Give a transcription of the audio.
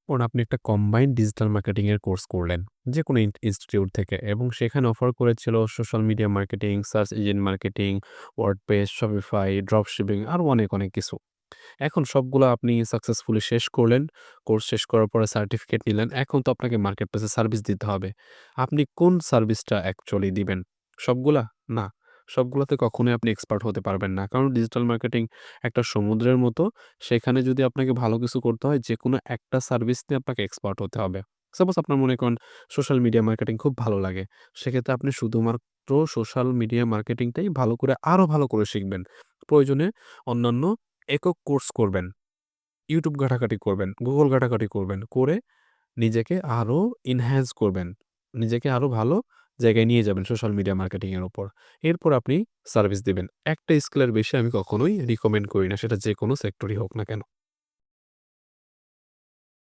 আপনি একটা combined digital marketing এর কোর্স করলেন। যেকোনো ইনস্টিটিউট থেকে এবং সেখানে অফার করেছিল social media marketing, search engine marketing, WordPress, Shopify, drop shipping আরো অনেক কিছু। এখন সবগুলা আপনি সাকসেসফুলি শেষ করলেন। কোর্স শেষ করার পরে সার্টিফিকেট নিলেন। এখন তো আপনাকে মার্কেট প্লেসে সার্ভিস দিতে হবে। আপনি কোন সার্ভিসটা অ্যাকচুয়ালি দিবেন? সবগুলা? না। সবগুলাতে কখনোই আপনি এক্সপার্ট হতে পারবেন না। কারণ ডিজিটাল মার্কেটিং একটা সমুদ্রের মতো। সেখানে যদি আপনাকে ভালো কিছু করতে হয়, যেকোনো একটা সার্ভিস নিয়ে আপনাকে এক্সপার্ট হতে হবে। সাপোজ আপনার মনে করেন সোশ্যাল মিডিয়া মার্কেটিং খুব ভালো লাগে। সেক্ষেত্রে আপনি শুধুমাত্র সোশ্যাল মিডিয়া মার্কেটিংটাই ভালো করে আরো ভালো করে শিখবেন। প্রয়োজনে অন্যান্য একক কোর্স করবেন। YouTube ঘাটাঘাটি করবেন, Google ঘাটাঘাটি করবেন। করে নিজেকে আরো এনহ্যান্স করবেন। নিজেকে আরো ভালো জায়গায় নিয়ে যাবেন সোশ্যাল মিডিয়া মার্কেটিং এর উপর। এরপর আপনি সার্ভিস দিবেন। একটা স্কিলের বেশি আমি কখনোই রিকমেন্ড করি না। সেটা যেকোনো সেক্টরই হোক না কেন।